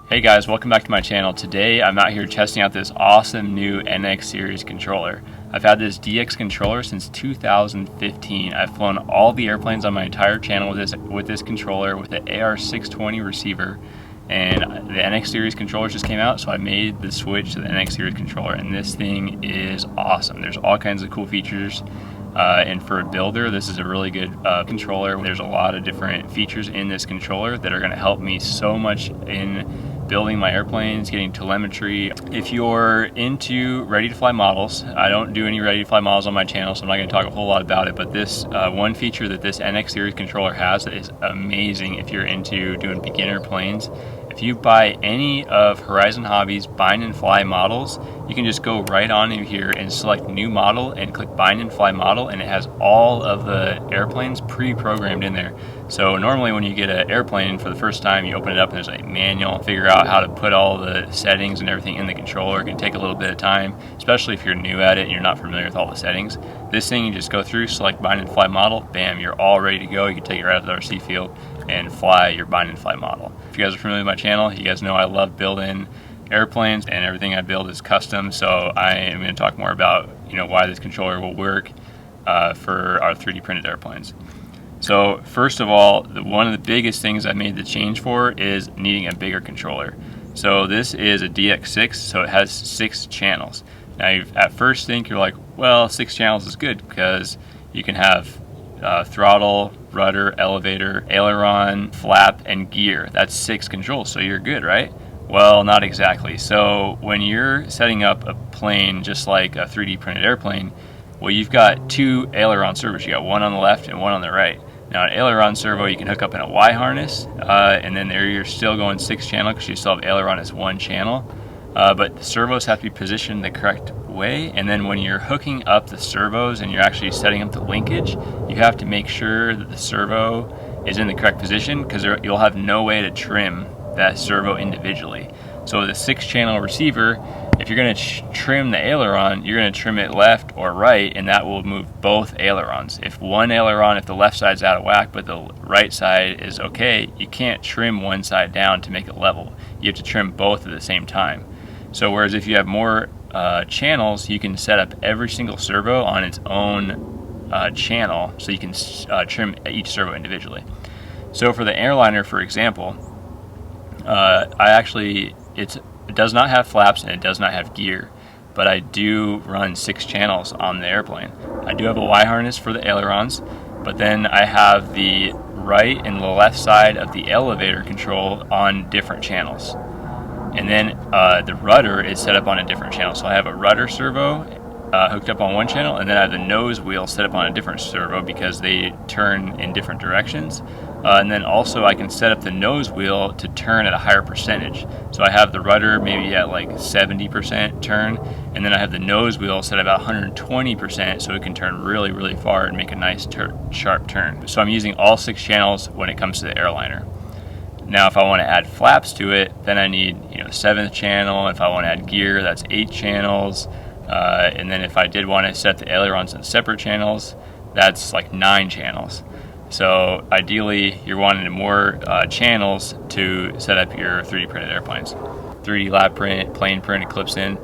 Hey guys, welcome back to my channel. Today I'm out here testing out this awesome new NX series controller. I've had this DX controller since 2015. I've flown all the airplanes on my entire channel with this controller with the AR620 receiver, and the NX series controllers just came out, so I made the switch to the NX series controller, and this thing is awesome. There's all kinds of cool features. And for a builder, this is a really good controller. There's a lot of different features in this controller that are going to help me so much in building my airplanes, getting telemetry. If you're into ready-to-fly models, I don't do any ready-to-fly models on my channel, so I'm not going to talk a whole lot about it, but this one feature that this NX series controller has that is amazing if you're into doing beginner planes. If you buy any of Horizon Hobbies bind and fly models, you can just go right on in here and select new model and click bind and fly model, and it has all of the airplanes pre-programmed in there. So normally when you get an airplane for the first time, you open it up and there's a manual, figure out how to put all the settings and everything in the controller. It can take a little bit of time, especially if you're new at it and you're not familiar with all the settings. This thing, you just go through, select bind and fly model, bam, you're all ready to go. You can take it right out of the RC field and fly your bind and fly model. If you guys are familiar with my channel, you guys know I love building airplanes, and everything I build is custom, so I am going to talk more about why this controller will work for our 3D printed airplanes. So first of all, one of the biggest things I made the change for is needing a bigger controller. So this is a DX6, so it has 6 channels. Now you at first think you're like, well, 6 channels is good because you can have throttle, rudder, elevator, aileron, flap, and gear. That's 6 controls, so you're good, right? Well, not exactly. So when you're setting up a plane just like a 3D printed airplane, well, you've got 2 aileron servos. You got one on the left and one on the right. Now an aileron servo you can hook up in a Y harness, and then there you're still going 6 channel because you still have aileron as 1 channel. But the servos have to be positioned the correct way, and then when you're hooking up the servos and you're actually setting up the linkage, you have to make sure that the servo is in the correct position, because you'll have no way to trim that servo individually. So with a 6-channel receiver, if you're going to trim the aileron, you're going to trim it left or right, and that will move both ailerons. If one aileron, if the left side's out of whack but the right side is okay, you can't trim one side down to make it level. You have to trim both at the same time. So whereas if you have more channels, you can set up every single servo on its own channel, so you can trim each servo individually. So for the airliner, for example, it does not have flaps and it does not have gear, but I do run 6 channels on the airplane. I do have a Y harness for the ailerons, but then I have the right and the left side of the elevator control on different channels. And then the rudder is set up on a different channel. So I have a rudder servo hooked up on one channel, and then I have the nose wheel set up on a different servo because they turn in different directions. And then also I can set up the nose wheel to turn at a higher percentage. So I have the rudder maybe at like 70% turn, and then I have the nose wheel set at about 120%, so it can turn really, really far and make a nice sharp turn. So I'm using all 6 channels when it comes to the airliner. Now if I want to add flaps to it, then I need 7th channel. If I want to add gear, that's 8 channels. And then if I did want to set the ailerons in separate channels, that's like 9 channels. So ideally you're wanting more channels to set up your 3D printed airplanes. 3D lab print, plane print, Eclipse in,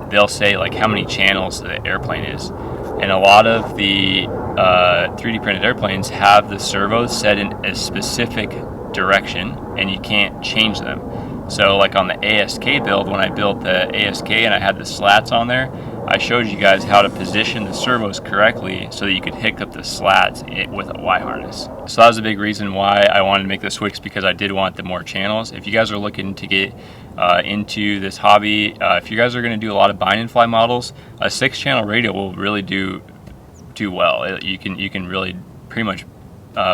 they'll say like how many channels the airplane is. And a lot of the 3D printed airplanes have the servos set in a specific direction, and you can't change them. So like on the ASK build, when I built the ASK and I had the slats on there, I showed you guys how to position the servos correctly so that you could hook up the slats with a Y harness. So that was a big reason why I wanted to make the switch, because I did want the more channels. If you guys are looking to get into this hobby, if you guys are going to do a lot of bind and fly models, a 6-channel radio will really do well. You can really pretty much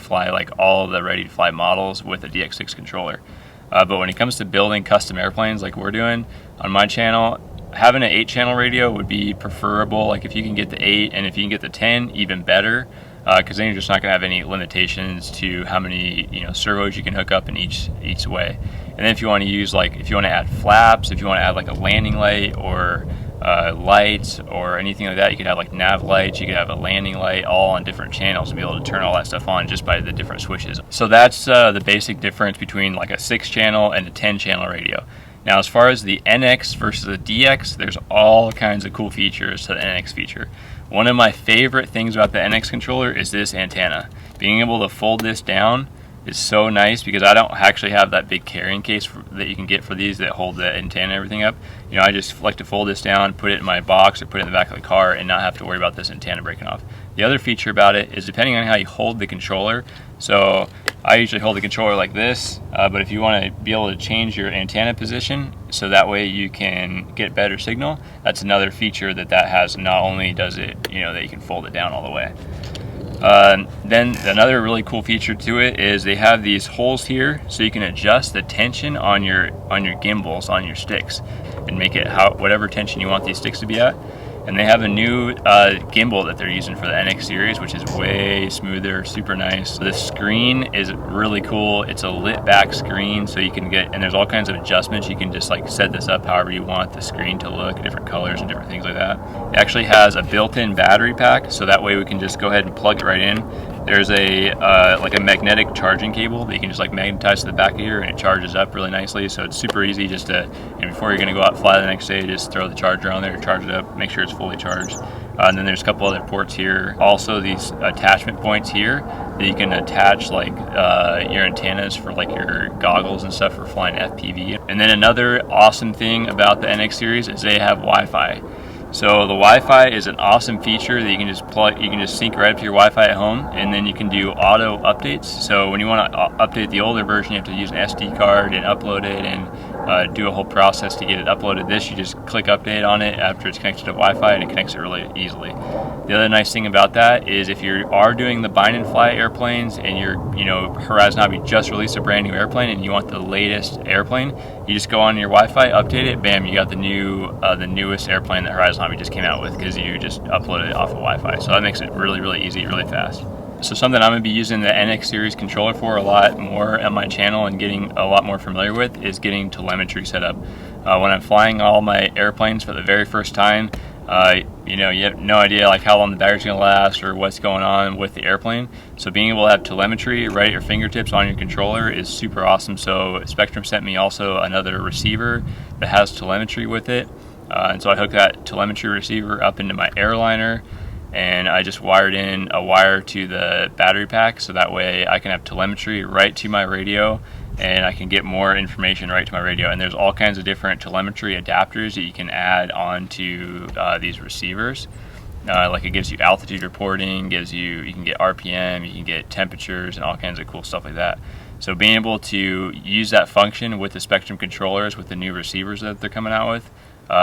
fly like all the ready to fly models with a DX6 controller. But when it comes to building custom airplanes like we're doing on my channel, having an 8-channel radio would be preferable. Like if you can get the 8 and if you can get the 10, even better, because then you're just not going to have any limitations to how many servos you can hook up in each way. And then if you want to use if you want to add flaps, if you want to add like a landing light or lights or anything like that. You could have like nav lights, you could have a landing light, all on different channels, and be able to turn all that stuff on just by the different switches. So that's the basic difference between like a 6-channel and a 10-channel radio. Now, as far as the NX versus the DX, there's all kinds of cool features to the NX feature. One of my favorite things about the NX controller is this antenna. Being able to fold this down is so nice, because I don't actually have that big carrying case that you can get for these that hold the antenna and everything up. You know, I just like to fold this down, put it in my box or put it in the back of the car, and not have to worry about this antenna breaking off. The other feature about it is depending on how you hold the controller. So I usually hold the controller like this, but if you want to be able to change your antenna position so that way you can get better signal, that's another feature that has. Not only does it, you know, that you can fold it down all the way. Then another really cool feature to it is they have these holes here, so you can adjust the tension on your gimbals, on your sticks, and make it whatever tension you want these sticks to be at. And they have a new gimbal that they're using for the NX series, which is way smoother, super nice. So the screen is really cool. It's a lit back screen, so you can get, and there's all kinds of adjustments. You can just like set this up however you want the screen to look, different colors and different things like that. It actually has a built-in battery pack, so that way we can just go ahead and plug it right in. There's a like a magnetic charging cable that you can just like magnetize to the back of here, and it charges up really nicely. So it's super easy just to, and before you're gonna go out and fly the next day, just throw the charger on there, charge it up, make sure it's fully charged. And then there's a couple other ports here. Also these attachment points here that you can attach like your antennas for like your goggles and stuff for flying FPV. And then another awesome thing about the NX series is they have Wi-Fi. So the Wi-Fi is an awesome feature that you can just plug, you can just sync right up to your Wi-Fi at home, and then you can do auto updates. So when you want to update the older version, you have to use an SD card and upload it and do a whole process to get it uploaded. This, you just click update on it after it's connected to Wi-Fi, and it connects it really easily. The other nice thing about that is if you are doing the bind and fly airplanes and Horizon Hobby just released a brand new airplane and you want the latest airplane, you just go on your Wi-Fi, update it, bam, you got the newest airplane that Horizon Hobby just came out with, because you just uploaded it off of Wi-Fi. So that makes it really, really easy, really fast. So something I'm going to be using the NX series controller for a lot more on my channel and getting a lot more familiar with is getting telemetry set up. When I'm flying all my airplanes for the very first time, you have no idea like how long the battery's going to last or what's going on with the airplane. So being able to have telemetry right at your fingertips on your controller is super awesome. So Spektrum sent me also another receiver that has telemetry with it. And so I hooked that telemetry receiver up into my airliner, and I just wired in a wire to the battery pack, so that way I can have telemetry right to my radio, and I can get more information right to my radio. And there's all kinds of different telemetry adapters that you can add onto these receivers. Like it gives you altitude reporting, you can get RPM, you can get temperatures, and all kinds of cool stuff like that. So being able to use that function with the Spektrum controllers, with the new receivers that they're coming out with,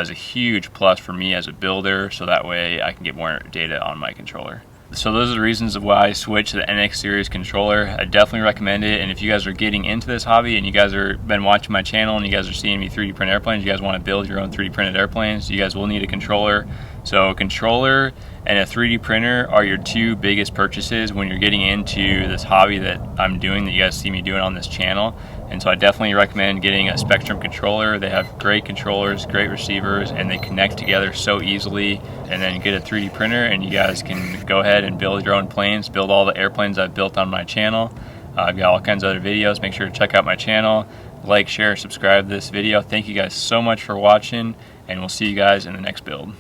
is a huge plus for me as a builder, so that way I can get more data on my controller. So those are the reasons of why I switched to the NX series controller. I definitely recommend it, and if you guys are getting into this hobby and you guys are been watching my channel and you guys are seeing me 3D print airplanes, you guys want to build your own 3D printed airplanes, you guys will need a controller. So a controller and a 3D printer are your two biggest purchases when you're getting into this hobby that I'm doing, that you guys see me doing on this channel. And so I definitely recommend getting a Spektrum controller. They have great controllers, great receivers, and they connect together so easily. And then get a 3D printer and you guys can go ahead and build your own planes, build all the airplanes I've built on my channel. I've got all kinds of other videos. Make sure to check out my channel, like, share, subscribe to this video. Thank you guys so much for watching, and we'll see you guys in the next build.